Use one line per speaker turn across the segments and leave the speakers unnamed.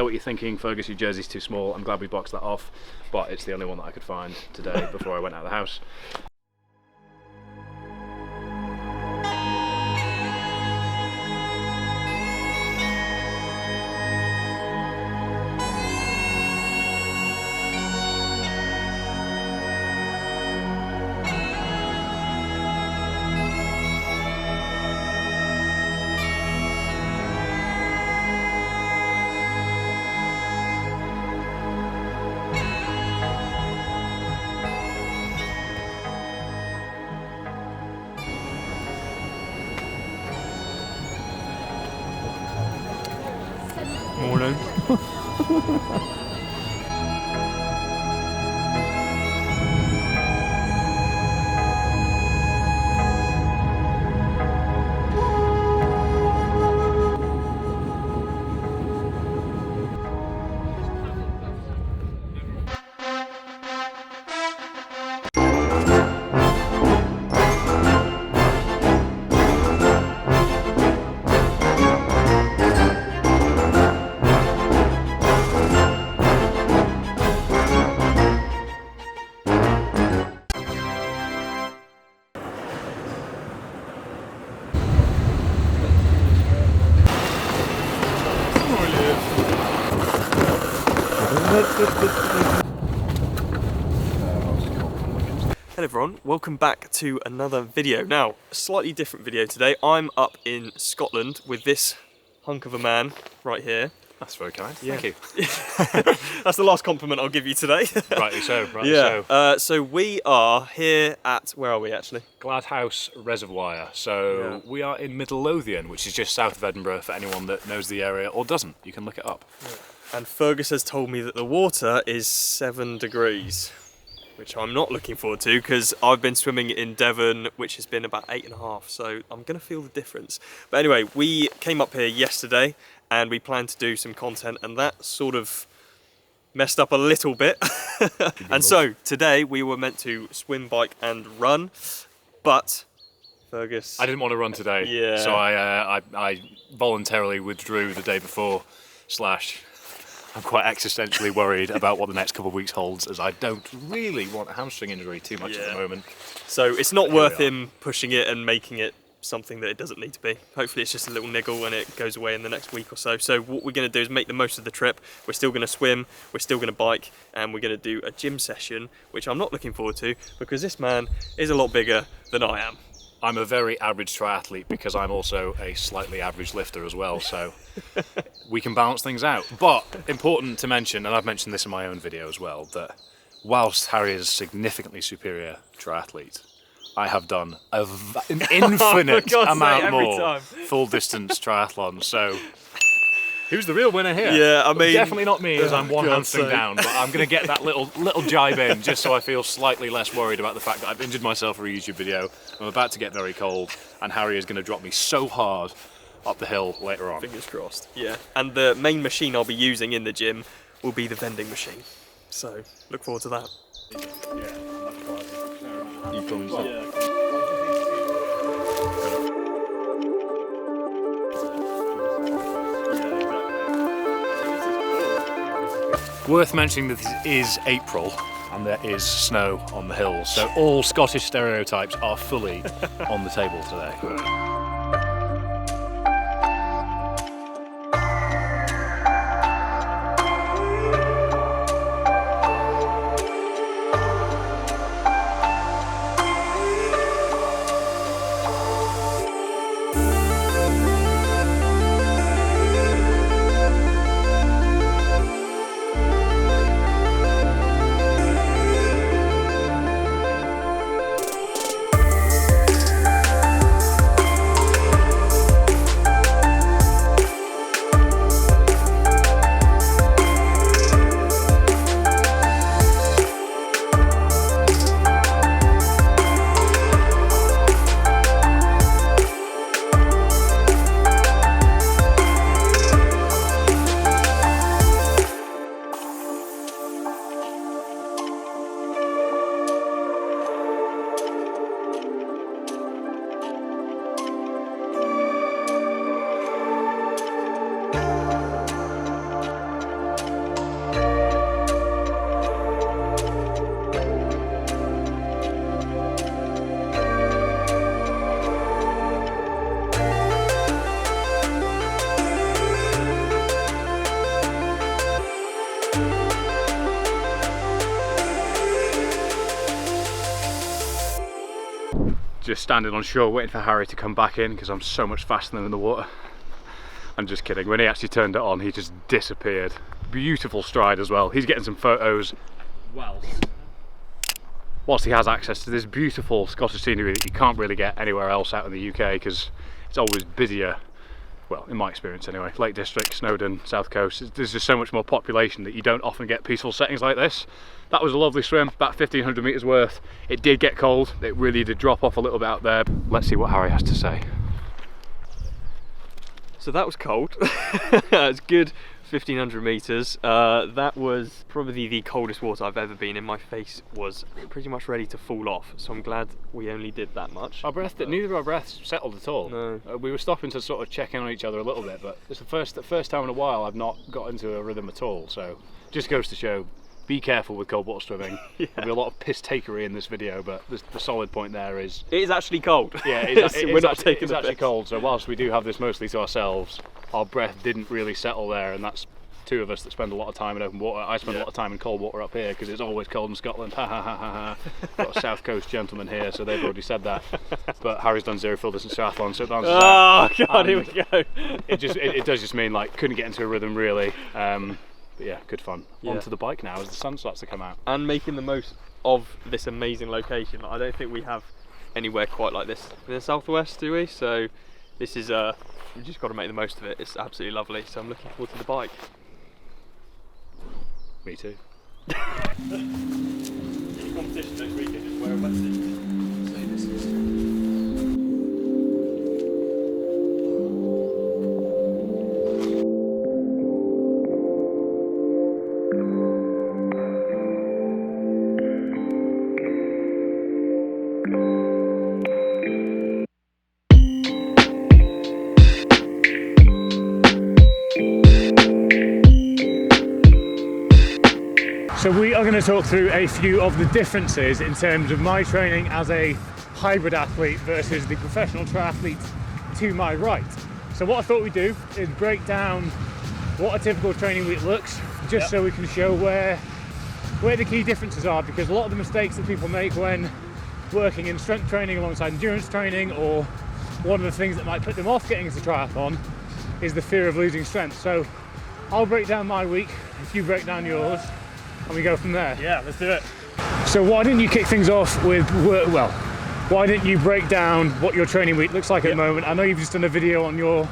know what you're thinking, Fergus, your jersey's too small. I'm glad we boxed that off, but it's the only one that I could find today before I went out of the house.
Morning. Hello everyone, welcome back to another video. Now, a slightly different video today. I'm up in Scotland with this hunk of a man right here.
That's very kind, thank you.
That's the last compliment I'll give you today.
Rightly so, rightly so.
So we are here at, where are we actually?
Gladhouse Reservoir. So we are in Middle Lothian, which is just south of Edinburgh for anyone that knows the area or doesn't. You can look it up.
Yeah. And Fergus has told me that the water is 7 degrees, which I'm not looking forward to because I've been swimming in Devon, which has been about 8.5, so I'm going to feel the difference. But anyway, we came up here yesterday and we planned to do some content, and that sort of messed up a little bit. And so today we were meant to swim, bike and run, but Fergus...
I didn't want to run today,
Yeah.
so I voluntarily withdrew the day before, I'm quite existentially worried about what the next couple of weeks holds, as I don't really want a hamstring injury too much at the moment.
So it's not worth him pushing it and making it something that it doesn't need to be. Hopefully it's just a little niggle and it goes away in the next week or so. So what we're going to do is make the most of the trip. We're still going to swim, we're still going to bike, and we're going to do a gym session, which I'm not looking forward to because this man is a lot bigger than I am.
I'm a very average triathlete because I'm also a slightly average lifter as well, so we can balance things out. But important to mention, and I've mentioned this in my own video as well, that whilst Harry is a significantly superior triathlete, I have done an infinite amount more full distance triathlons. So who's the real winner here?
Yeah, I mean...
Definitely not me, as I'm one hamstring down, but I'm going to get that little jibe in just so I feel slightly less worried about the fact that I've injured myself for a YouTube video. I'm about to get very cold, and Harry is going to drop me so hard up the hill later on.
Fingers crossed. Yeah, and the main machine I'll be using in the gym will be the vending machine. So, look forward to that.
You promised that. Worth mentioning that this is April and there is snow on the hills, so all Scottish stereotypes are fully on the table today. just standing on shore waiting for Harry to come back in because I'm so much faster than him in the water. I'm just kidding. When he actually turned it on, he just disappeared. Beautiful stride as well. He's getting some photos whilst he has access to this beautiful Scottish scenery that you can't really get anywhere else out in the UK because it's always busier. Well, in my experience anyway. Lake District, Snowdon, South Coast. There's just so much more population that you don't often get peaceful settings like this. That was a lovely swim, about 1,500 metres worth. It did get cold. It really did drop off a little bit out there. Let's see what Harry has to say.
So that was cold. It's good 1,500 metres. That was probably the coldest water I've ever been in. My face was pretty much ready to fall off, so I'm glad we only did that much.
Neither of our breaths settled at all.
No.
We were stopping to sort of check in on each other a little bit, but it's the first time in a while I've not got into a rhythm at all. So just goes to show, be careful with cold water swimming.
Yeah.
There'll be a lot of piss takery in this video, but the solid point there is
it is actually cold.
Yeah,
we're not taking
it's actually cold. So whilst we do have this mostly to ourselves, our breath didn't really settle there, and that's two of us that spend a lot of time in open water. I spend a lot of time in cold water up here because it's always cold in Scotland. Ha ha ha ha ha. Got a South Coast gentleman here, so they've already said that. But Harry's done zero full distance triathlon, so it answers that.
Oh god, here we go.
It does just mean like couldn't get into a rhythm really. But yeah, good fun.
Yeah.
Onto the bike now as the sun starts to come out.
And making the most of this amazing location. I don't think we have anywhere quite like this in the southwest, do we? So this is we've just got to make the most of it. It's absolutely lovely. So I'm looking forward to the bike.
Me too.
Competition next weekend, just wear a wetsuit.
So we are going to talk through a few of the differences in terms of my training as a hybrid athlete versus the professional triathlete to my right. So what I thought we'd do is break down what a typical training week looks, just so we can show where the key differences are, because a lot of the mistakes that people make when working in strength training alongside endurance training, or one of the things that might put them off getting into triathlon, is the fear of losing strength. So I'll break down my week, if you break down yours, and we go from there.
Yeah, let's do it.
So why didn't you kick things off with, well, why didn't you break down what your training week looks like at the moment? I know you've just done a video on your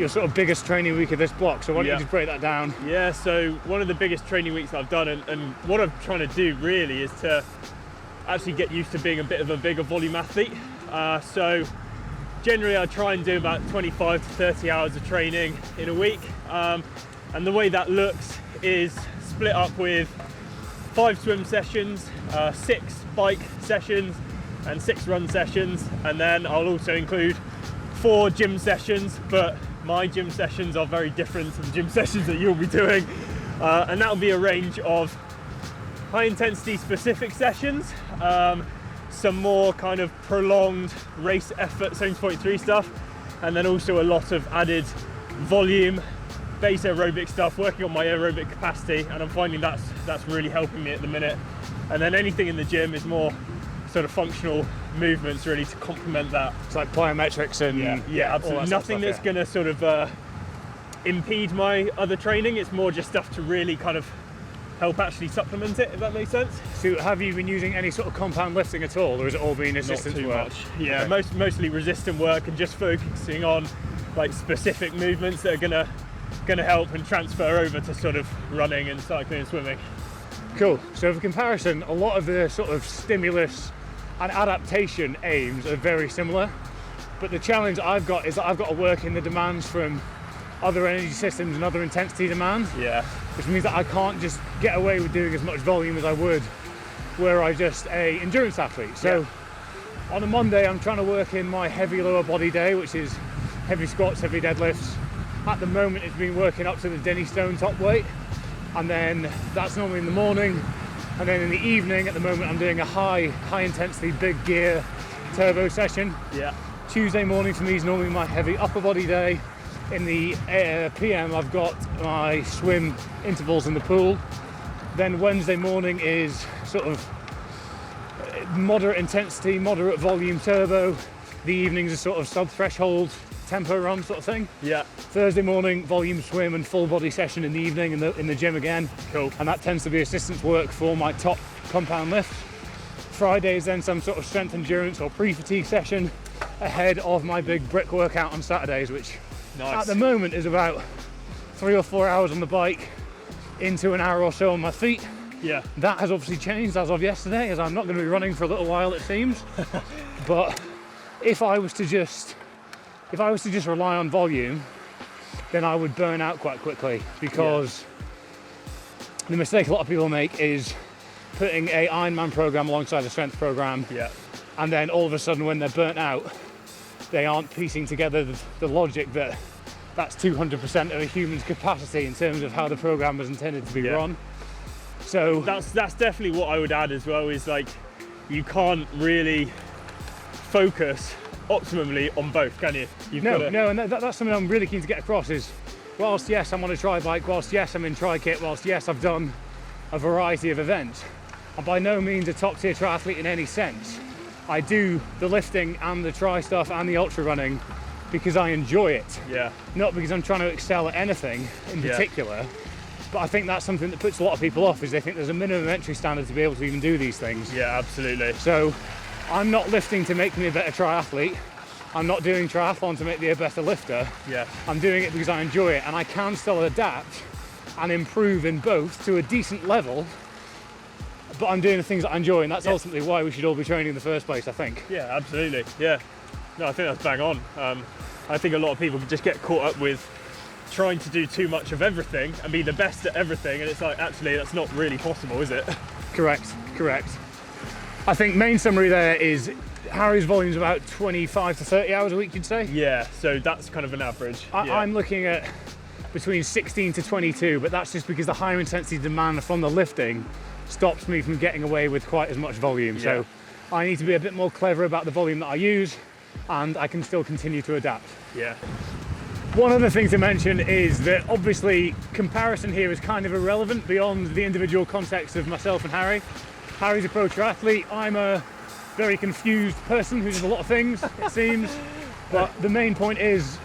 sort of biggest training week of this block, so why don't you just break that down?
Yeah, so one of the biggest training weeks that I've done, and what I'm trying to do really is to actually get used to being a bit of a bigger volume athlete. So generally I try and do about 25 to 30 hours of training in a week, and the way that looks is split up with 5 swim sessions, 6 bike sessions and 6 run sessions, and then I'll also include 4 gym sessions, but my gym sessions are very different to the gym sessions that you'll be doing, and that'll be a range of high intensity specific sessions, some more kind of prolonged race effort 70.3 stuff, and then also a lot of added volume base aerobic stuff, working on my aerobic capacity, and I'm finding that's really helping me at the minute. And then anything in the gym is more sort of functional movements really to complement that.
It's like plyometrics and
yeah, absolutely. Nothing that's going to sort of impede my other training. It's more just stuff to really kind of help actually supplement it, if that makes sense.
So have you been using any sort of compound lifting at all, or has it all been resistance work?
Not too much. Yeah, okay. Mostly resistant work, and just focusing on like specific movements that are going to help and transfer over to sort of running and cycling and swimming.
Cool. So for comparison, a lot of the sort of stimulus and adaptation aims are very similar, but the challenge I've got is that I've got to work in the demands from other energy systems and other intensity demands.
Yeah.
Which means that I can't just get away with doing as much volume as I would were I just a endurance athlete. So on a Monday I'm trying to work in my heavy lower body day, which is heavy squats, heavy deadlifts. At the moment it's been working up to the Denny Stone top weight, and then that's normally in the morning, and then in the evening at the moment I'm doing a high intensity big gear turbo session.
Yeah.
Tuesday morning for me is normally my heavy upper body day. In the PM I've got my swim intervals in the pool. Then Wednesday morning is sort of moderate intensity, moderate volume turbo. The evenings are sort of sub-threshold tempo run sort of thing.
Yeah.
Thursday morning, volume swim and full body session in the evening in the gym again.
Cool.
And that tends to be assistance work for my top compound lifts. Fridays then some sort of strength endurance or pre-fatigue session ahead of my big brick workout on Saturdays, which
Nice.
at the moment is about 3 or 4 hours on the bike into an hour or so on my feet.
Yeah.
That has obviously changed as of yesterday, as I'm not going to be running for a little while, it seems. But if I was to just rely on volume, then I would burn out quite quickly, because the mistake a lot of people make is putting a Ironman program alongside a strength program, and then all of a sudden when they're burnt out, they aren't piecing together the logic that that's 200% of a human's capacity in terms of how the program was intended to be run. So
that's definitely what I would add as well, is like, you can't really focus optimally on both, can you?
No, and that's something I'm really keen to get across is, whilst yes, I'm on a tri bike, whilst yes, I'm in tri kit, whilst yes, I've done a variety of events, I'm by no means a top tier triathlete in any sense. I do the lifting and the tri stuff and the ultra running because I enjoy it.
Yeah.
Not because I'm trying to excel at anything in particular. But I think that's something that puts a lot of people off, is they think there's a minimum entry standard to be able to even do these things.
Yeah, absolutely.
So I'm not lifting to make me a better triathlete. I'm not doing triathlon to make me a better lifter.
Yeah.
I'm doing it because I enjoy it, and I can still adapt and improve in both to a decent level, but I'm doing the things that I enjoy, and that's ultimately why we should all be training in the first place, I think.
Yeah, absolutely. Yeah. No, I think that's bang on. I think a lot of people just get caught up with trying to do too much of everything and be the best at everything, and it's like, actually, that's not really possible, is it?
Correct. I think main summary there is Harry's volume's about 25 to 30 hours a week, you'd say?
Yeah, so that's kind of an average.
I'm looking at between 16 to 22, but that's just because the higher intensity demand from the lifting stops me from getting away with quite as much volume. So I need to be a bit more clever about the volume that I use, and I can still continue to adapt.
Yeah.
One other thing to mention is that obviously comparison here is kind of irrelevant beyond the individual context of myself and Harry. Harry's a pro triathlete, I'm a very confused person who does a lot of things, it seems. But the main point is,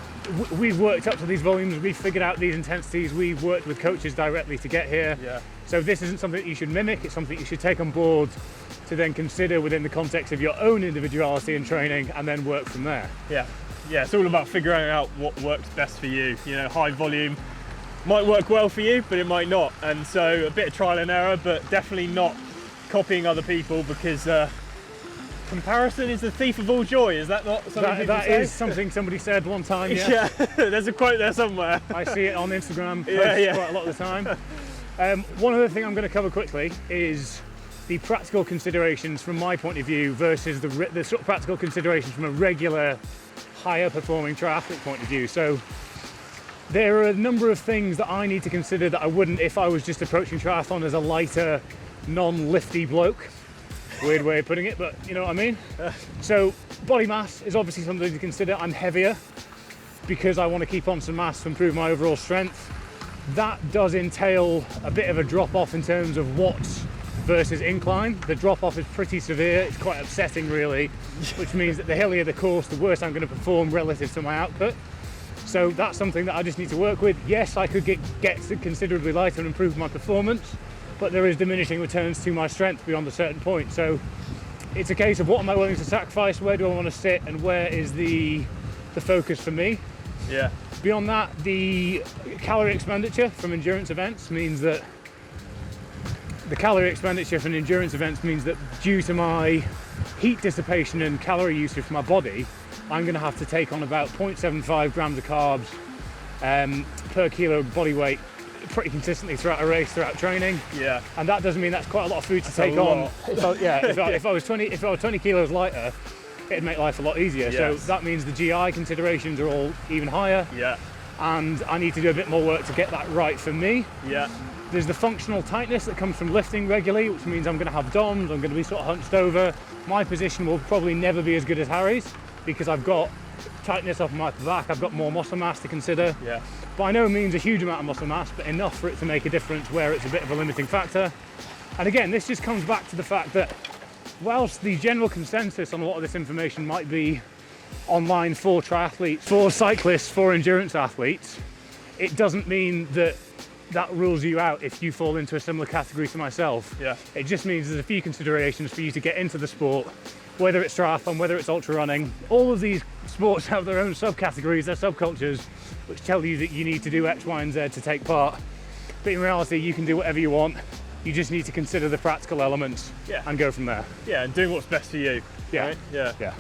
we've worked up to these volumes, we've figured out these intensities, we've worked with coaches directly to get here.
Yeah.
So this isn't something that you should mimic, it's something you should take on board to then consider within the context of your own individuality and training, and then work from there.
Yeah. Yeah, it's all about figuring out what works best for you. You know, high volume might work well for you, but it might not. And so a bit of trial and error, but definitely not copying other people, because comparison is the thief of all joy. Is that not something people
That
say?
is something somebody said one time,
Yeah, there's a quote there somewhere.
I see it on Instagram posts
Yeah.
quite a lot of the time. One other thing I'm going to cover quickly is the practical considerations from my point of view versus the sort of practical considerations from a regular, higher performing triathlete point of view. So there are a number of things that I need to consider that I wouldn't if I was just approaching triathlon as a lighter, non-lifty bloke. Weird way of putting it, but you know what I mean. So body mass is obviously something to consider. I'm heavier because I want to keep on some mass to improve my overall strength. That does entail a bit of a drop off in terms of watts versus incline. The drop off is pretty severe, it's quite upsetting really, which means that the hillier the course, the worse I'm going to perform relative to my output. So that's something that I just need to work with. Yes, I could get considerably lighter and improve my performance, but there is diminishing returns to my strength beyond a certain point. So it's a case of what am I willing to sacrifice, where do I want to sit, and where is the focus for me.
Yeah.
Beyond that, the calorie expenditure from endurance events means that due to my heat dissipation and calorie usage from my body, I'm going to have to take on about 0.75 grams of carbs per kilo body weight pretty consistently throughout a race, throughout training.
Yeah.
And that doesn't mean that's quite a lot of food to take on. If I was 20 kilos lighter, it'd make life a lot easier.
Yes.
So that means the GI considerations are all even higher.
Yeah.
And I need to do a bit more work to get that right for me.
Yeah.
There's the functional tightness that comes from lifting regularly, which means I'm going to have DOMs, I'm going to be sort of hunched over. My position will probably never be as good as Harry's because I've got tightness up my back, I've got more muscle mass to consider.
Yeah.
By no means a huge amount of muscle mass, but enough for it to make a difference where it's a bit of a limiting factor. And again, this just comes back to the fact that whilst the general consensus on a lot of this information might be online for triathletes, for cyclists, for endurance athletes, it doesn't mean that that rules you out if you fall into a similar category to myself.
Yeah.
It just means there's a few considerations for you to get into the sport, whether it's triathlon, whether it's ultra running. All of these sports have their own subcategories, their subcultures, which tell you that you need to do X, Y, and Z to take part. But in reality, you can do whatever you want. You just need to consider the practical elements and go from there.
Yeah, and doing what's best for you.
Yeah.
Right? Yeah.
Yeah.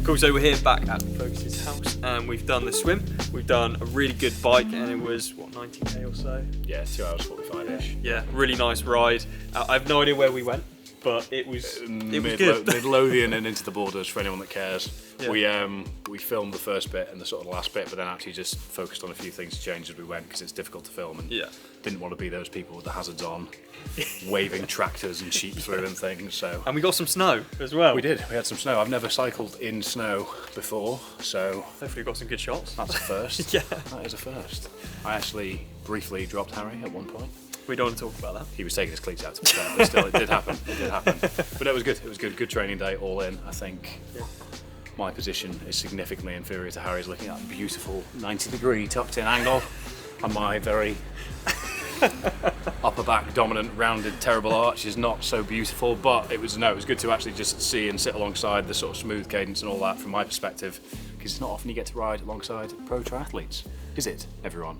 Cool, so we're here back at Fergus's house and we've done the swim, we've done a really good bike and it was, what, 90k or so?
Yeah, 2 hours 45-ish.
Yeah, really nice ride. I have no idea where we went, but it was good.
Midlothian and into the Borders for anyone that cares.
Yeah.
We filmed the first bit and the sort of the last bit, but then actually just focused on a few things to change as we went because it's difficult to film and didn't want to be those people with the hazards on, waving tractors and sheep through and things. So.
And we got some snow as well.
We did. We had some snow. I've never cycled in snow before, so
Hopefully got some good shots.
that's a first.
Yeah.
That is a first. I actually briefly dropped Harry at one point.
We don't want to talk about that.
He was taking his cleats out to be fair, but still, it did happen. It did happen. But it was good. It was good. Good training day, all in. I think my position is significantly inferior to Harry's, looking at a beautiful 90-degree tucked-in angle on my very upper back dominant, rounded, terrible arch is not so beautiful. But it was good to actually just see and sit alongside the sort of smooth cadence and all that from my perspective, because it's not often you get to ride alongside pro triathletes, is it, everyone?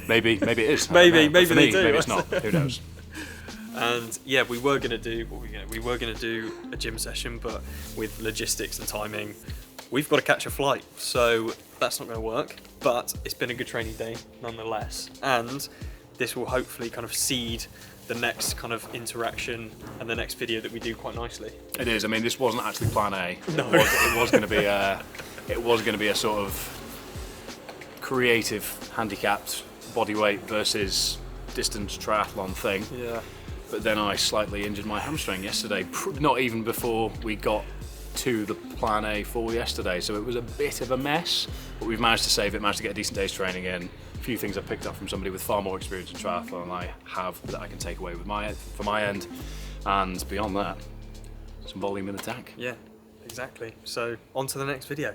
Maybe it is.
Maybe
for me,
they do.
maybe it's not. Who knows?
And yeah, we were gonna do a gym session, but with logistics and timing, we've got to catch a flight, so that's not going to work. But it's been a good training day nonetheless, and this will hopefully kind of seed the next kind of interaction and the next video that we do quite nicely.
It is. I mean, this wasn't actually Plan A.
No.
It was going to be a sort of creative, handicapped bodyweight versus distance triathlon thing.
Yeah.
But then I slightly injured my hamstring yesterday, not even before we got to the Plan A for yesterday. So it was a bit of a mess, but we've managed to save it, managed to get a decent day's training in. A few things I picked up from somebody with far more experience in triathlon than I have that I can take away with for my end. And beyond that, some volume in the tank.
Yeah, exactly. So on to the next video.